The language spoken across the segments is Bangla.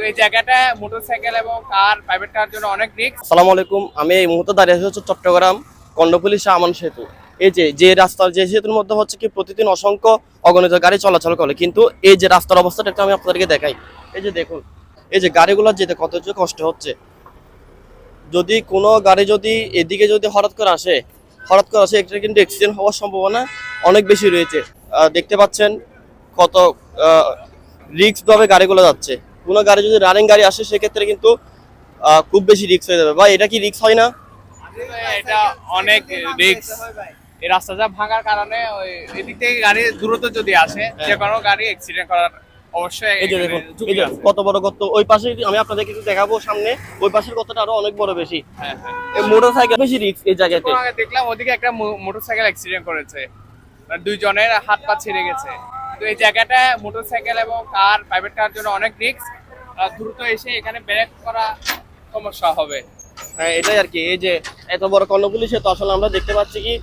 এই জায়গাটা মোটরসাইকেল এবং কার, প্রাইভেট কার জন্য অনেক রিস্ক। আসসালামু আলাইকুম। আমি এই মুহূর্তে দাঁড়িয়ে আছি হচ্ছে চট্টগ্রাম কর্ণফুলী শাহ আমান সেতু। এই যে রাস্তার যে সেতুর মধ্যে হচ্ছে কি প্রতিদিন অসংখ্য অগণিত গাড়ি চলাচল করে, কিন্তু এই যে রাস্তার অবস্থাটা একটু আমি আপনাদেরকে দেখাই। এই যে দেখুন, এই যে গাড়িগুলো যেতে কত যে কষ্ট হচ্ছে। যদি কোনো গাড়ি যদি এদিকে যদি হঠাৎ করে আসে এটা কিন্তু অ্যাক্সিডেন্ট হওয়ার সম্ভাবনা অনেক বেশি রয়েছে। দেখতে পাচ্ছেন কত রিস্ক ভাবে গাড়িগুলো যাচ্ছে। কোনো গাড়ি যদি রানিং গাড়ি আসে সেক্ষেত্রে কিন্তু খুব বেশি রিস্ক হয়ে যাবে। বা এটা কি রিস্ক হয় না? এটা অনেক রিস্ক। এই রাস্তাটা ভাঙার কারণে ওই এদিক থেকে গাড়ি দ্রুত যদি আসে, যে কোনো গাড়ি অ্যাক্সিডেন্ট করার অবশ্যই। এই যে দেখুন, এই যে কত বড় গর্ত। ওই পাশে আমি আপনাদের কিছু দেখাবো সামনে, ওই পাশের গর্তটা আরো অনেক বড় বেশি। হ্যাঁ হ্যাঁ, এই মোটরসাইকেল বেশি রিস্ক এই জায়গাতে। আগে দেখলাম ওদিকে একটা মোটরসাইকেল অ্যাক্সিডেন্ট করেছে, দুইজনের হাত পা ছিঁড়ে গেছে। তো এই জায়গাটা মোটরসাইকেল এবং কার, প্রাইভেট কার জন্য অনেক রিস্ক। দ্রুত এসে এখানে ব্রেক করা সমস্যা হবে। হ্যাঁ, এটাই আর কি। এই যে এত বড় কর্ণফুলী সেতু, আসলে আমরা দেখতে পাচ্ছি কি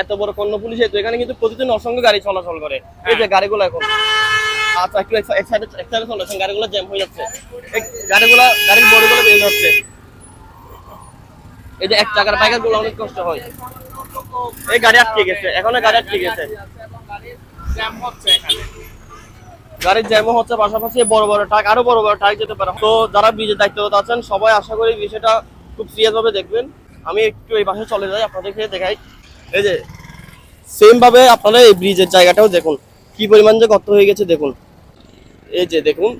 এত বড় কর্ণফুলী সেতু, এখানে কিন্তু প্রতিদিন অসংখ্য গাড়ি চলাচল করে। এই যে গাড়িগুলো এখন আচ্ছা একটু এক সাইডে চলেছেন, গাড়িগুলো জ্যাম হয়ে যাচ্ছে। এই গাড়ির বডিগুলো বেরিয়ে যাচ্ছে। এই যে এক চাকার বাইকের গুলো অনেক কষ্ট হয়। এই গাড়ি আটকে গেছে, এখন গাড়ি আটকে গেছে, জ্যাম হচ্ছে এখানে। গাড়ির জ্যামও হচ্ছে, পাশাপাশি বড় বড় ট্রাক, আরো বড় বড় ট্রাক যেতে পারে। তো যারা ব্রিজের দায়িত্বরত আছেন সবাই আশা করি বিষয়টা খুব সিরিয়াস ভাবে দেখবেন। আমি একটু এই পাশে চলে যাই, আপনাদেরকে দেখাই। এই যে সেম ভাবে আপনারা এই ব্রিজের জায়গাটাও দেখুন কি পরিমাণ যে গর্ত হয়ে গেছে। দেখুন, এই যে দেখুন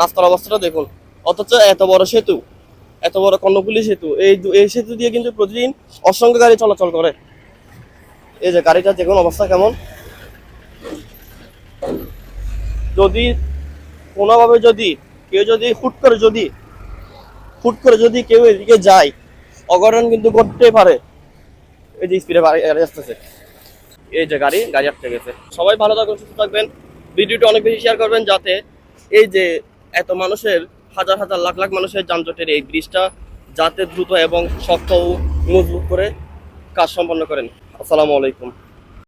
রাস্তার অবস্থাটা দেখুন। অথচ এত বড় সেতু, এত বড় কর্ণফুলী সেতু, এই সেতু দিয়ে কিন্তু প্রতিদিন অসংখ্য গাড়ি চলাচল করে। এই যে গাড়িটা দেখুন অবস্থা কেমন। যদি কোনোভাবে যদি কেউ যদি হুট করে যদি কেউ এদিকে যায়, অঘটন কিন্তু ঘটতে পারে। এই যে স্পিডে গাড়ি আসতেছে, এই যে গাড়ি আটকে গেছে। সবাই ভালো থাকবেন, সুস্থ থাকবেন। ভিডিওটি অনেক বেশি শেয়ার করবেন, যাতে এই যে এত মানুষের, হাজার হাজার লাখ লাখ মানুষের যানজটের এই ব্রিজটা যাতে দ্রুত এবং শক্ত ও মজবুত করে কাজ সম্পন্ন করেন। আসসালামু আলাইকুম।